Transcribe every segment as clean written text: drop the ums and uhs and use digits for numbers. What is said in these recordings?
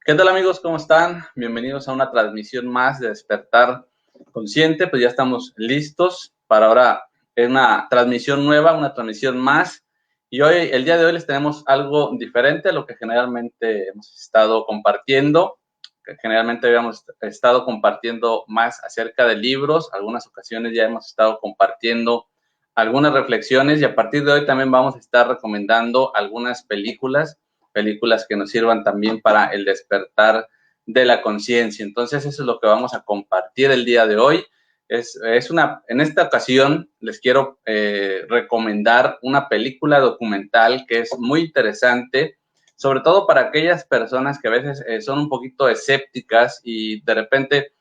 ¿Qué tal amigos? ¿Cómo están? Bienvenidos a una transmisión más de Despertar Consciente. Pues ya estamos listos para ahora una transmisión nueva, una transmisión más. Y hoy, el día de hoy les tenemos algo diferente a lo que generalmente hemos estado compartiendo. Que generalmente habíamos estado compartiendo más acerca de libros. Algunas ocasiones ya hemos estado compartiendo algunas reflexiones y a partir de hoy también vamos a estar recomendando algunas películas que nos sirvan también para el despertar de la conciencia. Entonces, eso es lo que vamos a compartir el día de hoy. En esta ocasión les quiero recomendar una película documental que es muy interesante, sobre todo para aquellas personas que a veces son un poquito escépticas y de repente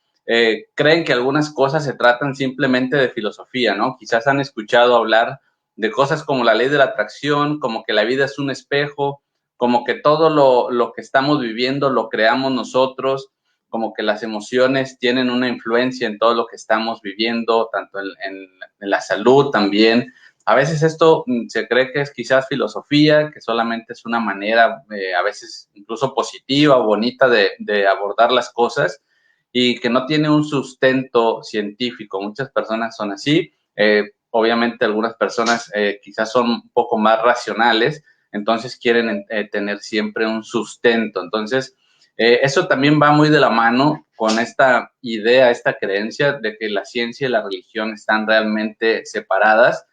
creen que algunas cosas se tratan simplemente de filosofía, ¿no? Quizás han escuchado hablar de cosas como la ley de la atracción, como que la vida es un espejo, como que todo lo que estamos viviendo lo creamos nosotros, como que las emociones tienen una influencia en todo lo que estamos viviendo, tanto en la salud también. A veces esto se cree que es quizás filosofía, que solamente es una manera a veces incluso positiva o bonita de abordar las cosas y que no tiene un sustento científico. Muchas personas son así. Obviamente algunas personas quizás son un poco más racionales, entonces quieren tener siempre un sustento. Entonces, eso también va muy de la mano con esta idea, esta creencia de que la ciencia y la religión están realmente separadas.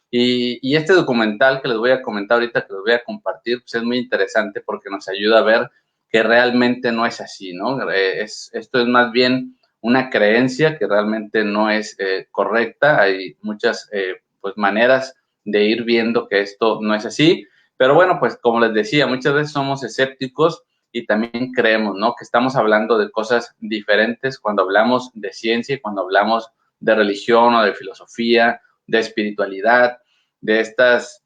Y este documental que les voy a comentar ahorita, que les voy a compartir, pues es muy interesante porque nos ayuda a ver que realmente no es así, ¿no? Esto es más bien una creencia que realmente no es correcta. Hay muchas pues maneras de ir viendo que esto no es así. Pero bueno, pues como les decía, muchas veces somos escépticos y también creemos, ¿no? Que estamos hablando de cosas diferentes cuando hablamos de ciencia y cuando hablamos de religión o de filosofía, de espiritualidad, de estas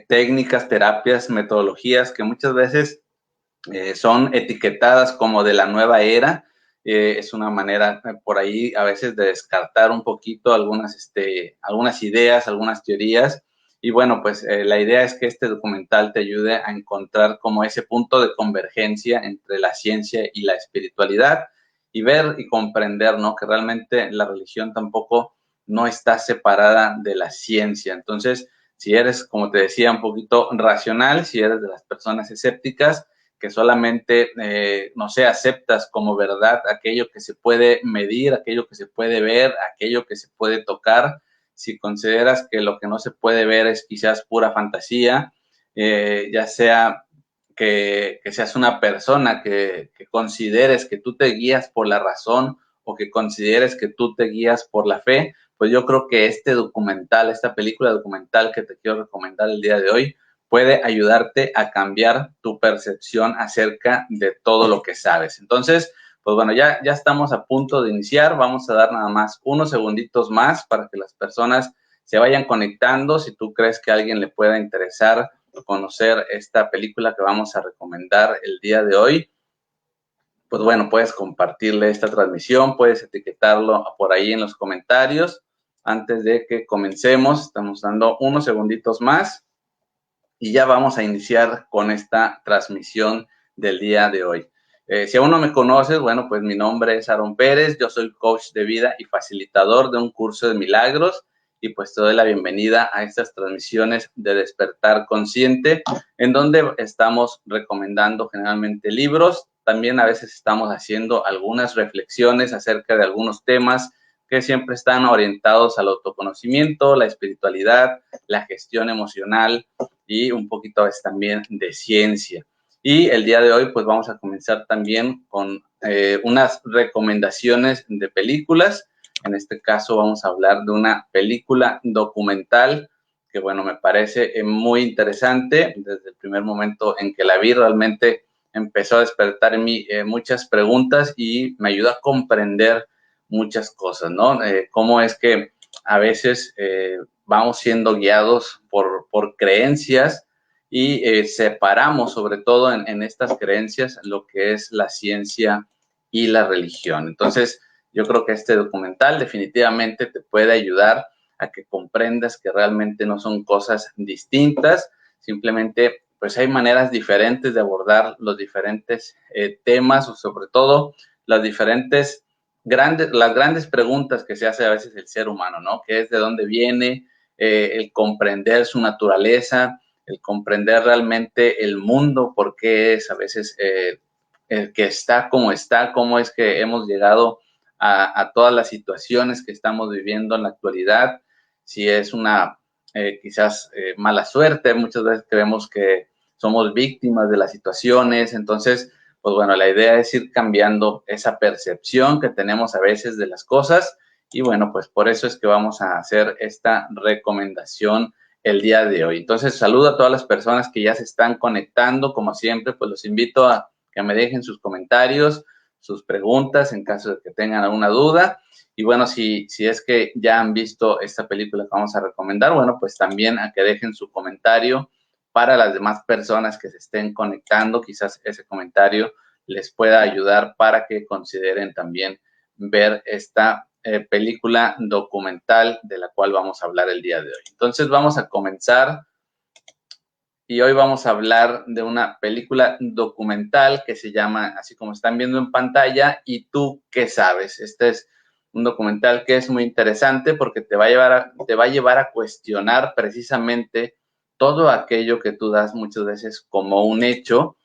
técnicas, terapias, metodologías que muchas veces son etiquetadas como de la nueva era. Es una manera por ahí a veces de descartar un poquito algunas ideas, algunas teorías. Y bueno, pues la idea es que este documental te ayude a encontrar como ese punto de convergencia entre la ciencia y la espiritualidad y ver y comprender, ¿no? Que realmente la religión tampoco no está separada de la ciencia. Entonces, si eres, como te decía, un poquito racional, si eres de las personas escépticas, que solamente, no sé, aceptas como verdad aquello que se puede medir, aquello que se puede ver, aquello que se puede tocar. Si consideras que lo que no se puede ver es quizás pura fantasía, ya sea que seas una persona que consideres que tú te guías por la razón o que consideres que tú te guías por la fe, pues yo creo que este documental, esta película documental que te quiero recomendar el día de hoy, puede ayudarte a cambiar tu percepción acerca de todo lo que sabes. Entonces, pues bueno, ya estamos a punto de iniciar. Vamos a dar nada más unos segunditos más para que las personas se vayan conectando. Si tú crees que a alguien le pueda interesar conocer esta película que vamos a recomendar el día de hoy, pues bueno, puedes compartirle esta transmisión, puedes etiquetarlo por ahí en los comentarios. Antes de que comencemos, estamos dando unos segunditos más y ya vamos a iniciar con esta transmisión del día de hoy. Si aún no me conoces, bueno, pues mi nombre es Aaron Pérez, yo soy coach de vida y facilitador de un curso de milagros y pues te doy la bienvenida a estas transmisiones de Despertar Consciente, en donde estamos recomendando generalmente libros, también a veces estamos haciendo algunas reflexiones acerca de algunos temas que siempre están orientados al autoconocimiento, la espiritualidad, la gestión emocional, y un poquito también de ciencia. Y el día de hoy pues vamos a comenzar también con unas recomendaciones de películas. En este caso vamos a hablar de una película documental que bueno, me parece muy interesante. Desde el primer momento en que la vi realmente empezó a despertar en mí muchas preguntas y me ayudó a comprender muchas cosas, ¿no? Cómo es que a veces vamos siendo guiados por creencias y separamos sobre todo en estas creencias lo que es la ciencia y la religión. Entonces, yo creo que este documental definitivamente te puede ayudar a que comprendas que realmente no son cosas distintas, simplemente pues hay maneras diferentes de abordar los diferentes temas, o sobre todo las grandes preguntas que se hace a veces el ser humano, ¿no? ¿Qué es, de dónde viene? El comprender su naturaleza, el comprender realmente el mundo, por qué es a veces el que está, cómo es que hemos llegado a todas las situaciones que estamos viviendo en la actualidad, si es una quizás mala suerte, muchas veces creemos que somos víctimas de las situaciones, entonces, pues bueno, la idea es ir cambiando esa percepción que tenemos a veces de las cosas, y bueno, pues por eso es que vamos a hacer esta recomendación el día de hoy. Entonces, saludo a todas las personas que ya se están conectando, como siempre, pues los invito a que me dejen sus comentarios, sus preguntas en caso de que tengan alguna duda. Y bueno, si es que ya han visto esta película que vamos a recomendar, bueno, pues también a que dejen su comentario para las demás personas que se estén conectando. Quizás ese comentario les pueda ayudar para que consideren también ver esta película documental de la cual vamos a hablar el día de hoy. Entonces vamos a comenzar. Y hoy vamos a hablar de una película documental que se llama, así como están viendo en pantalla, ¿Y tú qué sabes? Este es un documental que es muy interesante porque te va a llevar a cuestionar precisamente todo aquello que tú das muchas veces como un hecho,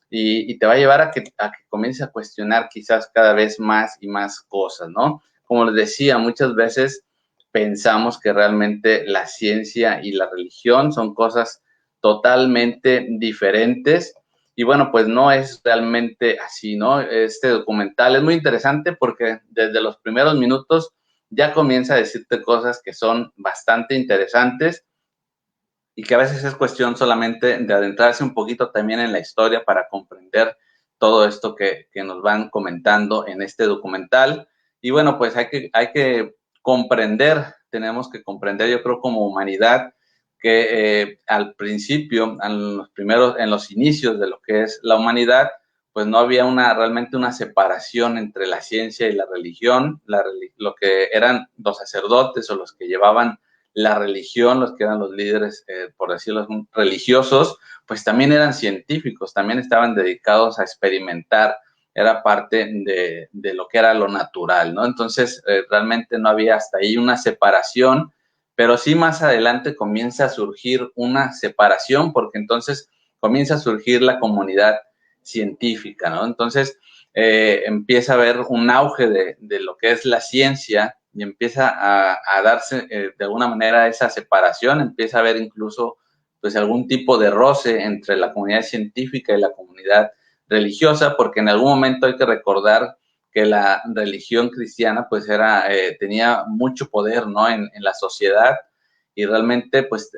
y te va a llevar a que comiences a cuestionar quizás cada vez más y más cosas, ¿no? Como les decía, muchas veces pensamos que realmente la ciencia y la religión son cosas totalmente diferentes, y bueno, pues no es realmente así, ¿no? Este documental es muy interesante porque desde los primeros minutos ya comienza a decirte cosas que son bastante interesantes y que a veces es cuestión solamente de adentrarse un poquito también en la historia para comprender todo esto que nos van comentando en este documental. Y bueno, pues hay que comprender, tenemos que comprender, yo creo, como humanidad, que al principio, en los inicios de lo que es la humanidad, pues no había realmente una separación entre la ciencia y la religión. Lo que eran los sacerdotes o los que llevaban la religión, los que eran los líderes, por decirlo, religiosos, pues también eran científicos, también estaban dedicados a experimentar, era parte de lo que era lo natural, ¿no? Entonces, realmente no había hasta ahí una separación, pero sí más adelante comienza a surgir una separación, porque entonces comienza a surgir la comunidad científica, ¿no? Entonces, empieza a haber un auge de lo que es la ciencia, y empieza a darse de alguna manera esa separación, empieza a haber incluso pues algún tipo de roce entre la comunidad científica y la comunidad religiosa, porque en algún momento hay que recordar que la religión cristiana pues tenía mucho poder, ¿no? en la sociedad, y realmente pues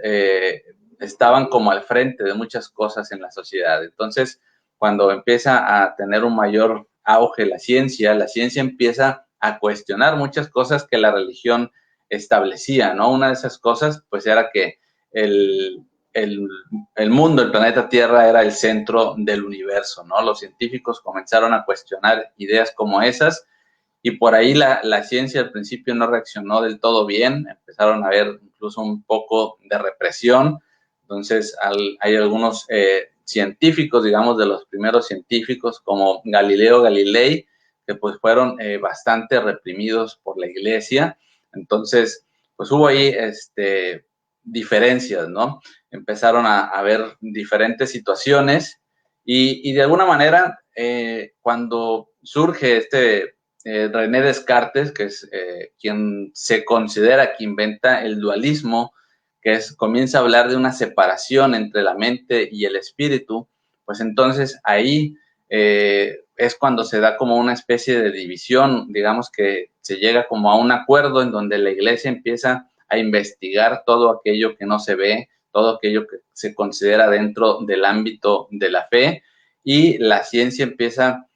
estaban como al frente de muchas cosas en la sociedad. Entonces, cuando empieza a tener un mayor auge la ciencia empieza a cuestionar muchas cosas que la religión establecía, ¿no? Una de esas cosas, pues, era que el mundo, el planeta Tierra, era el centro del universo, ¿no? Los científicos comenzaron a cuestionar ideas como esas, y por ahí la ciencia al principio no reaccionó del todo bien, empezaron a haber incluso un poco de represión. Entonces hay algunos científicos, digamos, de los primeros científicos, como Galileo Galilei, que pues fueron bastante reprimidos por la iglesia. Entonces, pues hubo ahí diferencias, ¿no? Empezaron a haber diferentes situaciones, y de alguna manera, cuando surge René Descartes, que es quien se considera que inventa el dualismo, comienza a hablar de una separación entre la mente y el espíritu, pues entonces ahí es cuando se da como una especie de división, digamos que se llega como a un acuerdo en donde la iglesia empieza a investigar todo aquello que no se ve, todo aquello que se considera dentro del ámbito de la fe, y la ciencia empieza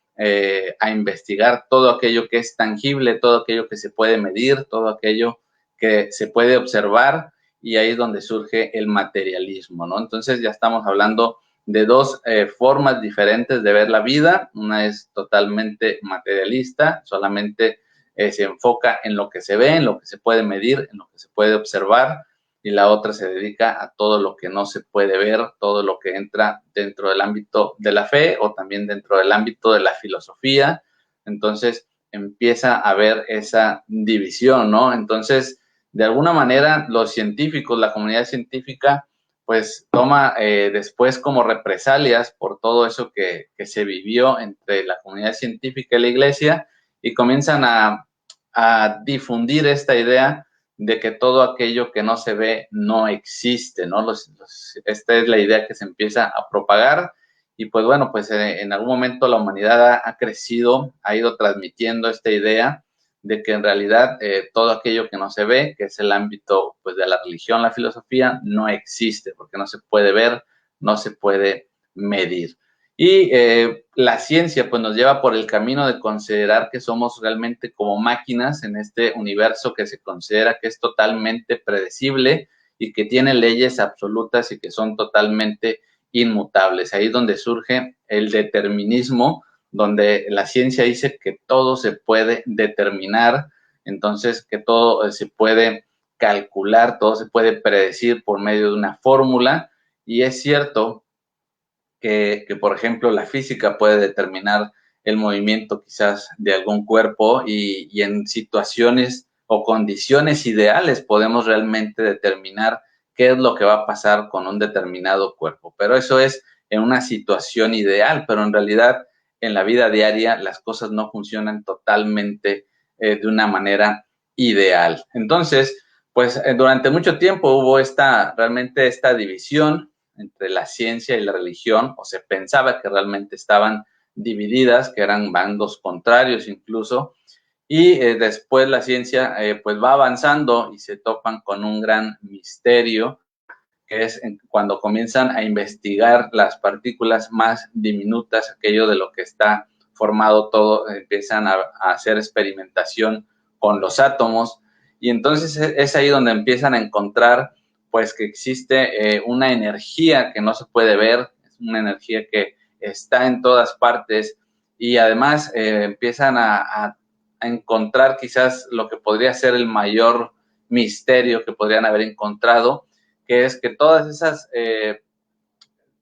a investigar todo aquello que es tangible, todo aquello que se puede medir, todo aquello que se puede observar, y ahí es donde surge el materialismo, ¿no? Entonces ya estamos hablando de dos formas diferentes de ver la vida. Una es totalmente materialista, solamente se enfoca en lo que se ve, en lo que se puede medir, en lo que se puede observar, y la otra se dedica a todo lo que no se puede ver, todo lo que entra dentro del ámbito de la fe o también dentro del ámbito de la filosofía. Entonces empieza a haber esa división, ¿no? Entonces, de alguna manera, los científicos, la comunidad científica, pues toma después como represalias por todo eso que se vivió entre la comunidad científica y la iglesia, y comienzan a difundir esta idea de que todo aquello que no se ve no existe, ¿no? Esta es la idea que se empieza a propagar, y pues bueno, pues en algún momento la humanidad ha crecido, ha ido transmitiendo esta idea de que en realidad todo aquello que no se ve, que es el ámbito pues de la religión, la filosofía, no existe, porque no se puede ver, no se puede medir. Y la ciencia pues nos lleva por el camino de considerar que somos realmente como máquinas en este universo que se considera que es totalmente predecible y que tiene leyes absolutas y que son totalmente inmutables. Ahí es donde surge el determinismo, donde la ciencia dice que todo se puede determinar, entonces que todo se puede calcular, todo se puede predecir por medio de una fórmula, y es cierto que, por ejemplo, la física puede determinar el movimiento quizás de algún cuerpo, y en situaciones o condiciones ideales podemos realmente determinar qué es lo que va a pasar con un determinado cuerpo. Pero eso es en una situación ideal, pero en realidad en la vida diaria las cosas no funcionan totalmente de una manera ideal. Entonces, pues durante mucho tiempo hubo realmente esta división entre la ciencia y la religión, o se pensaba que realmente estaban divididas, que eran bandos contrarios incluso, y después la ciencia pues va avanzando y se topan con un gran misterio, que es cuando comienzan a investigar las partículas más diminutas, aquello de lo que está formado todo, empiezan a hacer experimentación con los átomos, y entonces es ahí donde empiezan a encontrar pues que existe una energía que no se puede ver, es una energía que está en todas partes, y además empiezan a encontrar quizás lo que podría ser el mayor misterio que podrían haber encontrado, que es que todas esas,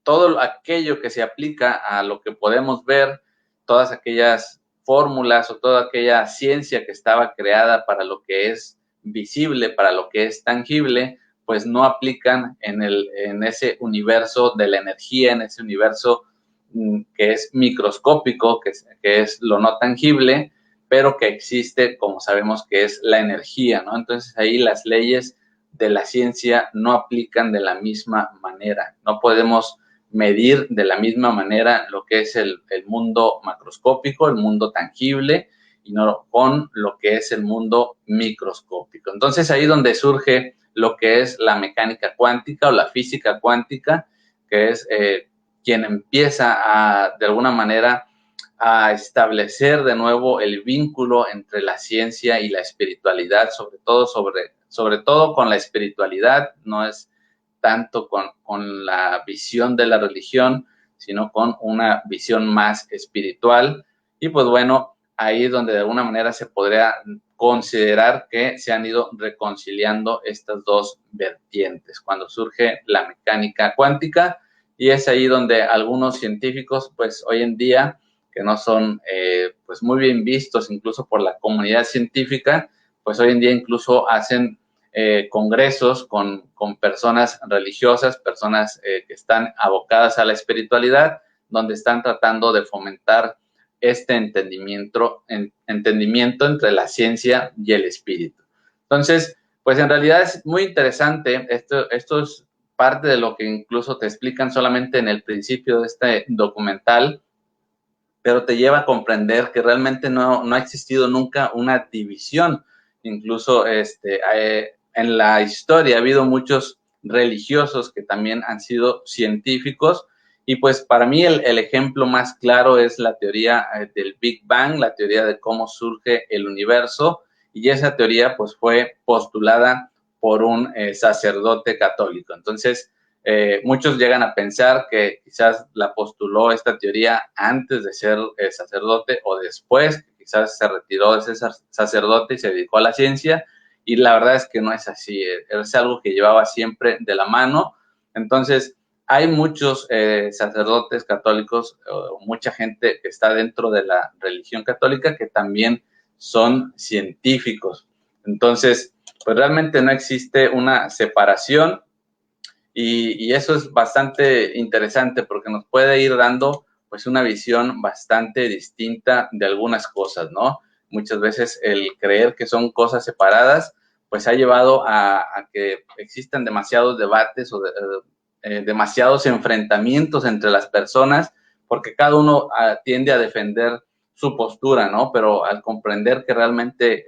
todo aquello que se aplica a lo que podemos ver, todas aquellas fórmulas o toda aquella ciencia que estaba creada para lo que es visible, para lo que es tangible, pues no aplican en ese universo de la energía, en ese universo que es microscópico, que es lo no tangible, pero que existe, como sabemos que es la energía, ¿no? Entonces ahí las leyes de la ciencia no aplican de la misma manera. No podemos medir de la misma manera lo que es el mundo macroscópico, el mundo tangible, y no con lo que es el mundo microscópico. Entonces ahí donde surge lo que es la mecánica cuántica o la física cuántica, que es quien empieza de alguna manera a establecer de nuevo el vínculo entre la ciencia y la espiritualidad, sobre todo con la espiritualidad, no es tanto con la visión de la religión, sino con una visión más espiritual. Y pues bueno, ahí es donde de alguna manera se podría considerar que se han ido reconciliando estas dos vertientes, cuando surge la mecánica cuántica, y es ahí donde algunos científicos, pues hoy en día, que no son pues muy bien vistos incluso por la comunidad científica, pues hoy en día incluso hacen congresos con personas religiosas, personas que están abocadas a la espiritualidad, donde están tratando de fomentar este entendimiento entre la ciencia y el espíritu. Entonces, pues en realidad es muy interesante, esto es parte de lo que incluso te explican solamente en el principio de este documental, pero te lleva a comprender que realmente no ha existido nunca una división. Incluso en la historia ha habido muchos religiosos que también han sido científicos, y pues para mí el ejemplo más claro es la teoría del Big Bang, la teoría de cómo surge el universo, y esa teoría pues fue postulada por un sacerdote católico. Entonces, muchos llegan a pensar que quizás la postuló esta teoría antes de ser sacerdote o después, que quizás se retiró de ser sacerdote y se dedicó a la ciencia, y la verdad es que no es así, es algo que llevaba siempre de la mano. Entonces, hay muchos sacerdotes católicos, mucha gente que está dentro de la religión católica que también son científicos. Entonces, pues realmente no existe una separación y eso es bastante interesante porque nos puede ir dando pues una visión bastante distinta de algunas cosas, ¿no? Muchas veces el creer que son cosas separadas pues ha llevado a que existan demasiados debates o demasiados enfrentamientos entre las personas porque cada uno tiende a defender su postura, ¿no? Pero al comprender que realmente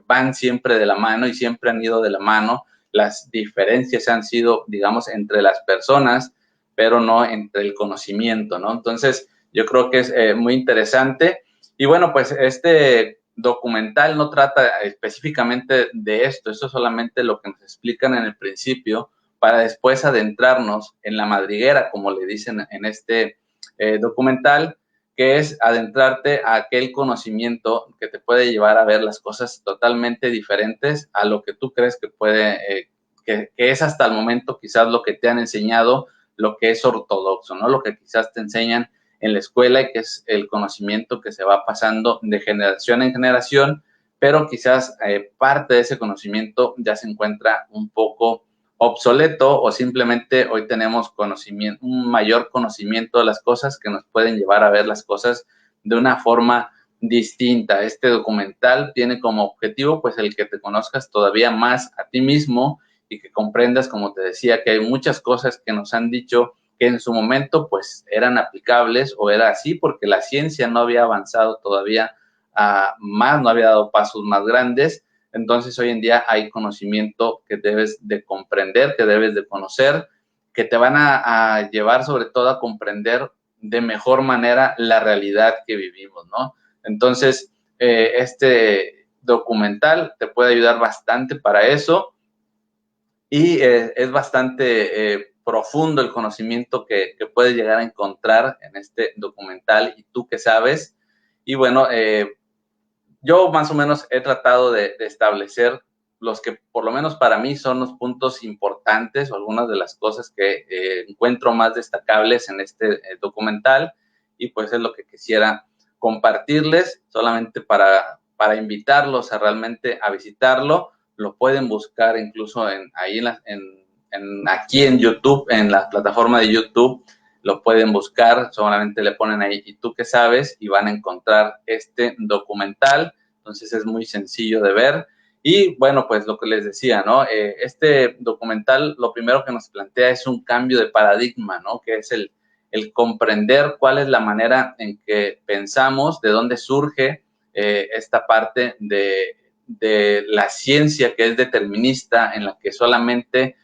van siempre de la mano y siempre han ido de la mano, las diferencias han sido, digamos, entre las personas, pero no entre el conocimiento, ¿no? Entonces, yo creo que es muy interesante. Y bueno, pues este documental no trata específicamente de esto, eso es solamente lo que nos explican en el principio, para después adentrarnos en la madriguera, como le dicen en este documental, que es adentrarte a aquel conocimiento que te puede llevar a ver las cosas totalmente diferentes a lo que tú crees que puede, que es hasta el momento quizás lo que te han enseñado, lo que es ortodoxo, ¿no? Lo que quizás te enseñan en la escuela y que es el conocimiento que se va pasando de generación en generación, pero quizás parte de ese conocimiento ya se encuentra un poco obsoleto o simplemente hoy tenemos conocimiento, un mayor conocimiento de las cosas que nos pueden llevar a ver las cosas de una forma distinta. Este documental tiene como objetivo pues el que te conozcas todavía más a ti mismo y que comprendas, como te decía, que hay muchas cosas que nos han dicho que en su momento pues eran aplicables o era así porque la ciencia no había avanzado todavía más, no había dado pasos más grandes. Entonces, hoy en día hay conocimiento que debes de comprender, que debes de conocer, que te van a llevar sobre todo a comprender de mejor manera la realidad que vivimos, ¿no? Entonces, este documental te puede ayudar bastante para eso y es bastante profundo el conocimiento que puedes llegar a encontrar en este documental y tú que sabes. Y bueno, yo más o menos he tratado de establecer los que por lo menos para mí son los puntos importantes o algunas de las cosas que encuentro más destacables en este documental y pues es lo que quisiera compartirles solamente para invitarlos a realmente a visitarlo. Lo pueden buscar incluso aquí en YouTube, en la plataforma de YouTube, lo pueden buscar, solamente le ponen ahí ¿y tú qué sabes? Y van a encontrar este documental. Entonces es muy sencillo de ver. Y bueno, pues lo que les decía, ¿no? Este documental lo primero que nos plantea es un cambio de paradigma, ¿no? Que es el comprender cuál es la manera en que pensamos, de dónde surge esta parte de la ciencia que es determinista, en la que solamente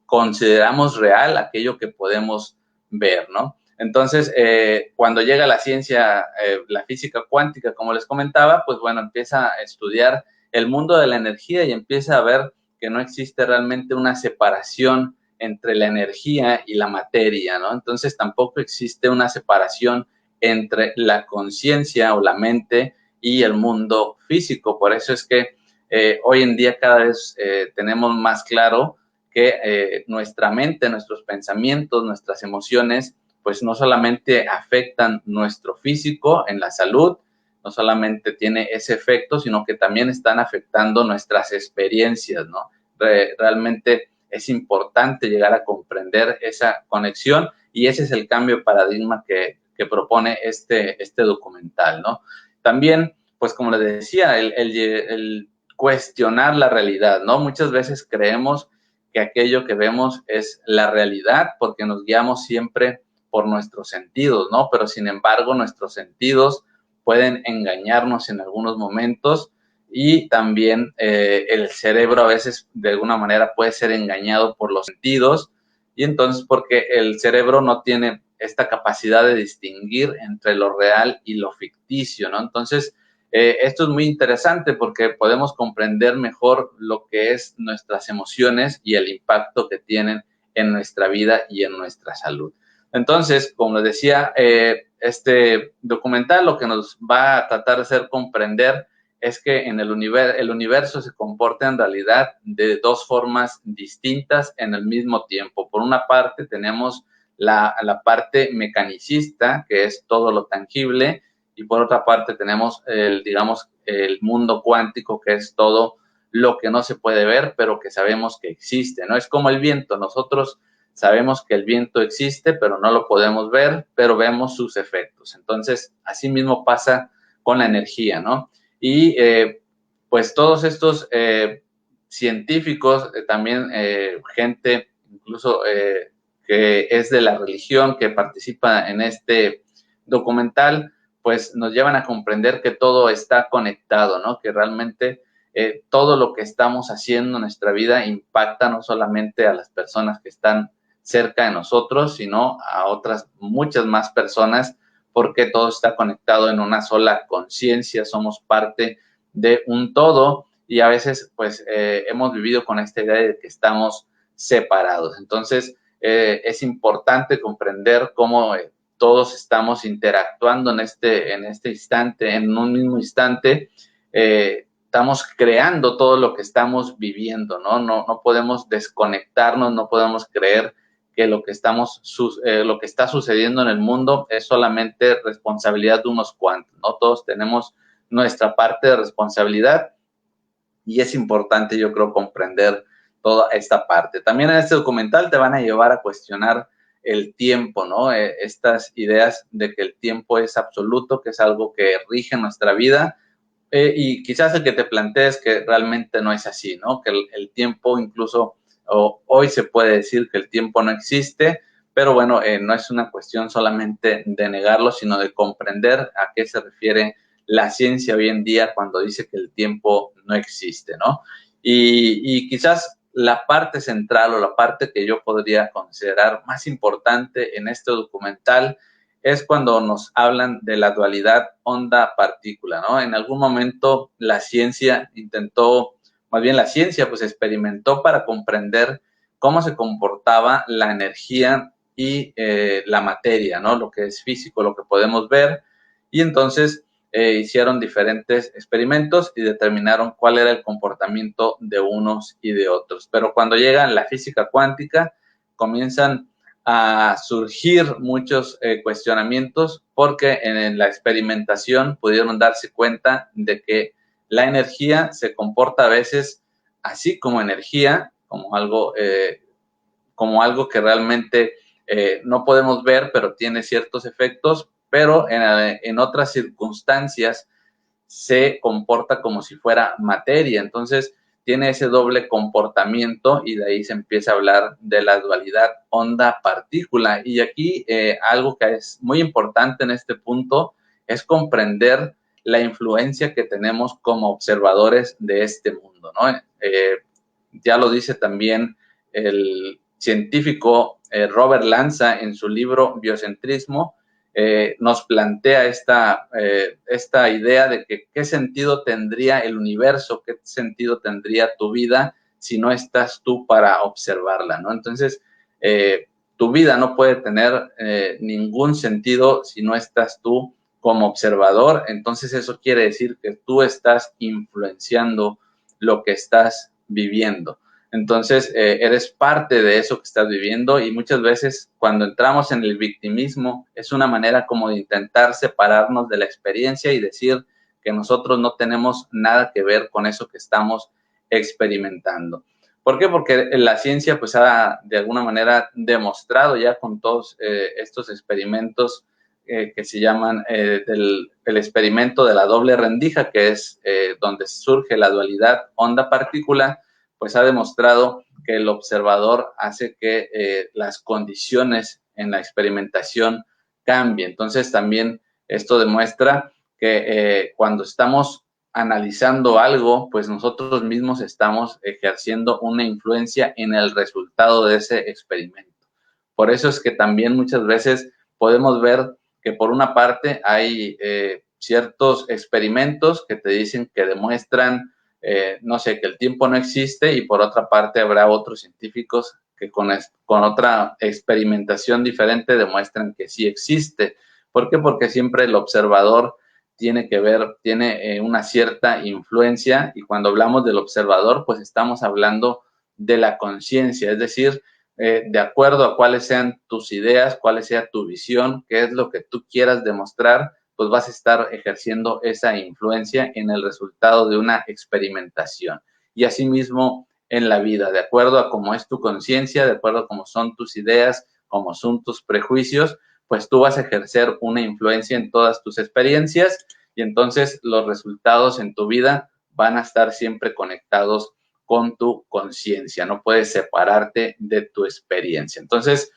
consideramos real aquello que podemos ver, ¿no? Entonces, cuando llega la ciencia, la física cuántica, como les comentaba, pues bueno, empieza a estudiar el mundo de la energía y empieza a ver que no existe realmente una separación entre la energía y la materia, ¿no? Entonces, tampoco existe una separación entre la conciencia o la mente y el mundo físico. Por eso es que hoy en día cada vez tenemos más claro que nuestra mente, nuestros pensamientos, nuestras emociones, pues no solamente afectan nuestro físico en la salud, no solamente tiene ese efecto, sino que también están afectando nuestras experiencias, ¿no? Realmente es importante llegar a comprender esa conexión y ese es el cambio de paradigma que propone este documental, ¿no? También, pues como les decía, el cuestionar la realidad, ¿no? Muchas veces creemos que aquello que vemos es la realidad porque nos guiamos siempre por nuestros sentidos, ¿no? Pero sin embargo, nuestros sentidos pueden engañarnos en algunos momentos y también el cerebro a veces de alguna manera puede ser engañado por los sentidos y entonces porque el cerebro no tiene esta capacidad de distinguir entre lo real y lo ficticio, ¿no? Entonces, esto es muy interesante porque podemos comprender mejor lo que es nuestras emociones y el impacto que tienen en nuestra vida y en nuestra salud. Entonces, como les decía, este documental lo que nos va a tratar de hacer comprender es que en el universo se comporta en realidad de dos formas distintas en el mismo tiempo. Por una parte tenemos la parte mecanicista, que es todo lo tangible, y por otra parte tenemos digamos, el mundo cuántico, que es todo lo que no se puede ver, pero que sabemos que existe, ¿no? Es como el viento. Nosotros sabemos que el viento existe, pero no lo podemos ver, pero vemos sus efectos. Entonces, así mismo pasa con la energía, ¿no? Y pues todos estos científicos, también gente incluso que es de la religión, que participa en este documental, pues nos llevan a comprender que todo está conectado, ¿no? Que realmente todo lo que estamos haciendo en nuestra vida impacta no solamente a las personas que están cerca de nosotros, sino a otras muchas más personas, porque todo está conectado en una sola conciencia, somos parte de un todo, y a veces pues hemos vivido con esta idea de que estamos separados. Entonces es importante comprender cómo todos estamos interactuando en este instante, en un mismo instante. Estamos creando todo lo que estamos viviendo, ¿no? No podemos desconectarnos, no podemos creer que lo que está sucediendo en el mundo es solamente responsabilidad de unos cuantos, ¿no? Todos tenemos nuestra parte de responsabilidad, y es importante, yo creo, comprender toda esta parte. También en este documental te van a llevar a cuestionar el tiempo, ¿no? Estas ideas de que el tiempo es absoluto, que es algo que rige nuestra vida, y quizás el que te plantees que realmente no es así, ¿no? Que el tiempo incluso, hoy se puede decir que el tiempo no existe, pero bueno, no es una cuestión solamente de negarlo, sino de comprender a qué se refiere la ciencia hoy en día cuando dice que el tiempo no existe, ¿no? Y quizás la parte central, o la parte que yo podría considerar más importante en este documental, es cuando nos hablan de la dualidad onda-partícula, ¿no? En algún momento la ciencia pues experimentó para comprender cómo se comportaba la energía y la materia, ¿no? Lo que es físico, lo que podemos ver, y entonces hicieron diferentes experimentos y determinaron cuál era el comportamiento de unos y de otros. Pero cuando llega la física cuántica, comienzan a surgir muchos cuestionamientos, porque en la experimentación pudieron darse cuenta de que la energía se comporta a veces así como energía, como algo que realmente no podemos ver, pero tiene ciertos efectos, pero en otras circunstancias se comporta como si fuera materia. Entonces tiene ese doble comportamiento, y de ahí se empieza a hablar de la dualidad onda-partícula. Y aquí algo que es muy importante en este punto es comprender la influencia que tenemos como observadores de este mundo, ¿no? Ya lo dice también el científico Robert Lanza en su libro Biocentrismo. Nos plantea esta idea de que qué sentido tendría el universo, qué sentido tendría tu vida si no estás tú para observarla, ¿no? Entonces, tu vida no puede tener ningún sentido si no estás tú como observador. Entonces, eso quiere decir que tú estás influenciando lo que estás viviendo. Entonces, eres parte de eso que estás viviendo, y muchas veces cuando entramos en el victimismo es una manera como de intentar separarnos de la experiencia y decir que nosotros no tenemos nada que ver con eso que estamos experimentando. ¿Por qué? Porque la ciencia pues ha de alguna manera demostrado ya con todos estos experimentos que se llaman el experimento de la doble rendija, que es donde surge la dualidad onda-partícula, pues ha demostrado que el observador hace que las condiciones en la experimentación cambien. Entonces también esto demuestra que cuando estamos analizando algo, pues nosotros mismos estamos ejerciendo una influencia en el resultado de ese experimento. Por eso es que también muchas veces podemos ver que por una parte hay ciertos experimentos que te dicen que demuestran no sé, que el tiempo no existe, y por otra parte habrá otros científicos que con otra experimentación diferente demuestran que sí existe. ¿Por qué? Porque siempre el observador tiene que ver, tiene una cierta influencia, y cuando hablamos del observador, pues estamos hablando de la conciencia, es decir, de acuerdo a cuáles sean tus ideas, cuál sea tu visión, qué es lo que tú quieras demostrar, pues vas a estar ejerciendo esa influencia en el resultado de una experimentación. Y asimismo en la vida, de acuerdo a cómo es tu conciencia, de acuerdo a cómo son tus ideas, cómo son tus prejuicios, pues tú vas a ejercer una influencia en todas tus experiencias, y entonces los resultados en tu vida van a estar siempre conectados con tu conciencia, no puedes separarte de tu experiencia. Entonces,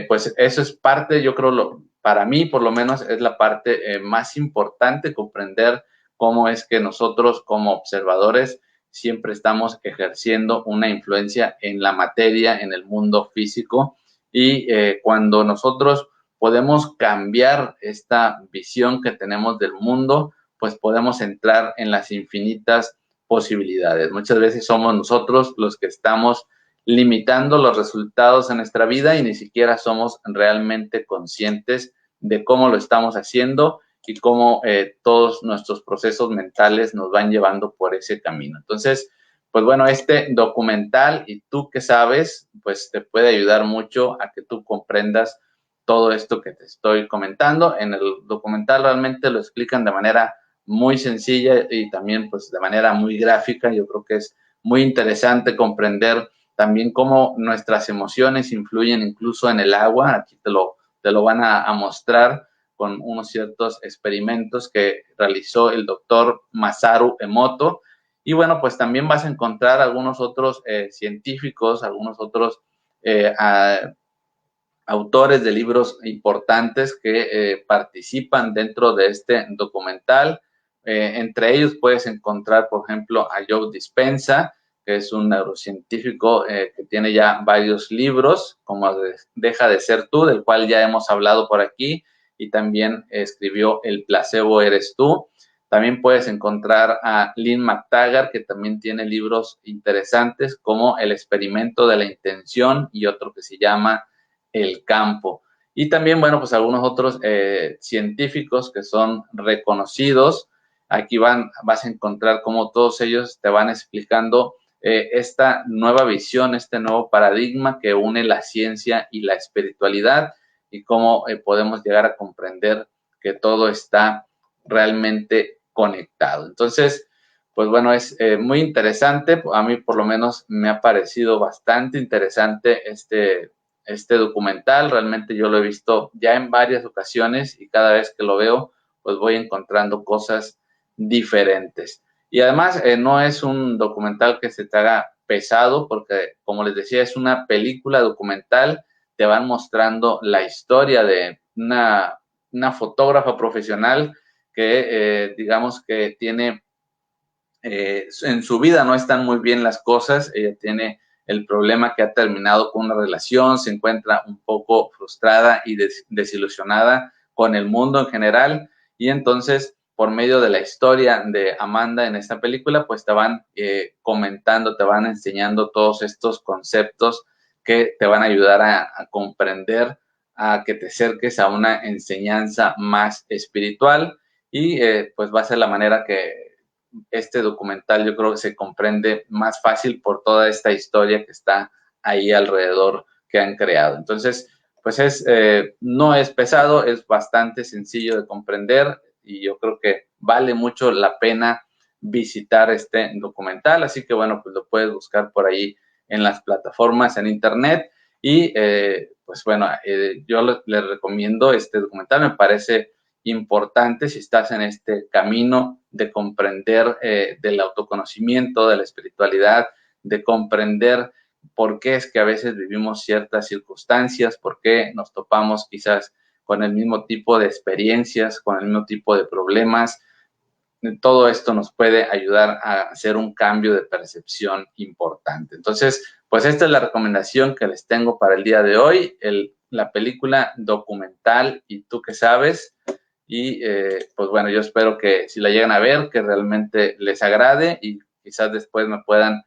pues eso es parte, yo creo, para mí por lo menos es la parte más importante, comprender cómo es que nosotros como observadores siempre estamos ejerciendo una influencia en la materia, en el mundo físico, y cuando nosotros podemos cambiar esta visión que tenemos del mundo, pues podemos entrar en las infinitas posibilidades. Muchas veces somos nosotros los que estamos limitando los resultados en nuestra vida y ni siquiera somos realmente conscientes de cómo lo estamos haciendo y cómo todos nuestros procesos mentales nos van llevando por ese camino. Entonces, pues bueno, este documental, y tú que sabes, pues te puede ayudar mucho a que tú comprendas todo esto que te estoy comentando. En el documental realmente lo explican de manera muy sencilla y también pues de manera muy gráfica. Yo creo que es muy interesante comprender también cómo nuestras emociones influyen incluso en el agua. Aquí te lo van a mostrar con unos ciertos experimentos que realizó el doctor Masaru Emoto. Y bueno, pues también vas a encontrar algunos otros científicos, algunos otros autores de libros importantes que participan dentro de este documental. Entre ellos puedes encontrar, por ejemplo, a Joe Dispenza, que es un neurocientífico que tiene ya varios libros, como Deja de ser tú, del cual ya hemos hablado por aquí, y también escribió El placebo eres tú. También puedes encontrar a Lynn McTaggart, que también tiene libros interesantes, como El experimento de la intención, y otro que se llama El campo. Y también, bueno, pues algunos otros científicos que son reconocidos. Aquí vas a encontrar cómo todos ellos te van explicando esta nueva visión, este nuevo paradigma que une la ciencia y la espiritualidad, y cómo podemos llegar a comprender que todo está realmente conectado. Entonces, pues bueno, es muy interesante. A mí por lo menos me ha parecido bastante interesante este documental. Realmente yo lo he visto ya en varias ocasiones, y cada vez que lo veo, pues voy encontrando cosas diferentes. Y además no es un documental que se te haga pesado, porque como les decía, es una película documental. Te van mostrando la historia de una fotógrafa profesional que digamos que tiene en su vida no están muy bien las cosas. Ella tiene el problema que ha terminado con una relación, se encuentra un poco frustrada y desilusionada con el mundo en general, y entonces por medio de la historia de Amanda en esta película, pues te van comentando, te van enseñando todos estos conceptos que te van a ayudar a comprender, a que te acerques a una enseñanza más espiritual, y pues va a ser la manera que este documental yo creo que se comprende más fácil por toda esta historia que está ahí alrededor que han creado. Entonces, pues no es pesado, es bastante sencillo de comprender, y yo creo que vale mucho la pena visitar este documental. Así que bueno, pues lo puedes buscar por ahí en las plataformas en internet, y pues bueno, yo les recomiendo este documental. Me parece importante si estás en este camino de comprender del autoconocimiento, de la espiritualidad, de comprender por qué es que a veces vivimos ciertas circunstancias, por qué nos topamos quizás con el mismo tipo de experiencias, con el mismo tipo de problemas. Todo esto nos puede ayudar a hacer un cambio de percepción importante. Entonces, pues esta es la recomendación que les tengo para el día de hoy, la película documental ¿Y tú qué sabes? Y pues bueno, yo espero que si la llegan a ver, que realmente les agrade, y quizás después me puedan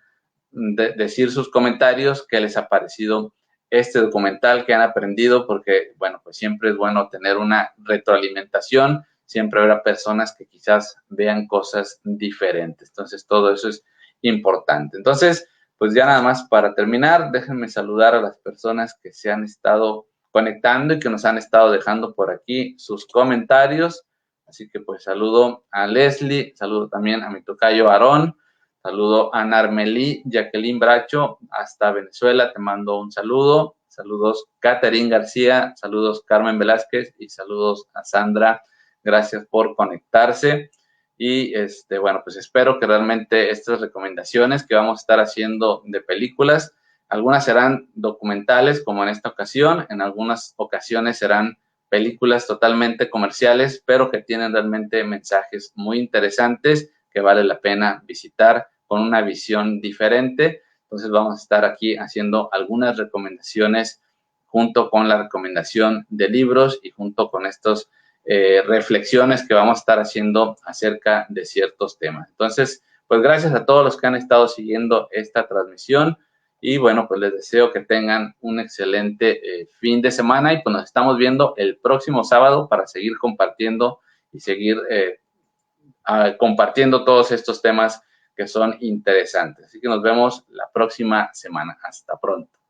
decir sus comentarios, qué les ha parecido este documental, qué han aprendido, porque bueno, pues siempre es bueno tener una retroalimentación siempre habrá personas que quizás vean cosas diferentes. Entonces, todo eso es importante. Entonces, pues ya nada más para terminar, déjenme saludar a las personas que se han estado conectando y que nos han estado dejando por aquí sus comentarios. Así que pues saludo a Leslie, saludo también a mi tocayo Aarón, saludo a Narmelí, Jacqueline Bracho, hasta Venezuela, te mando un saludo. Saludos Catherine García, saludos Carmen Velázquez y saludos a Sandra. Gracias por conectarse. Y bueno, pues espero que realmente estas recomendaciones que vamos a estar haciendo de películas, algunas serán documentales como en esta ocasión, en algunas ocasiones serán películas totalmente comerciales, pero que tienen realmente mensajes muy interesantes que vale la pena visitar con una visión diferente. Entonces vamos a estar aquí haciendo algunas recomendaciones junto con la recomendación de libros y junto con estos reflexiones que vamos a estar haciendo acerca de ciertos temas. Entonces, pues gracias a todos los que han estado siguiendo esta transmisión y bueno, pues les deseo que tengan un excelente fin de semana y pues nos estamos viendo el próximo sábado para seguir compartiendo y seguir compartiendo todos estos temas que son interesantes. Así que nos vemos la próxima semana. Hasta pronto.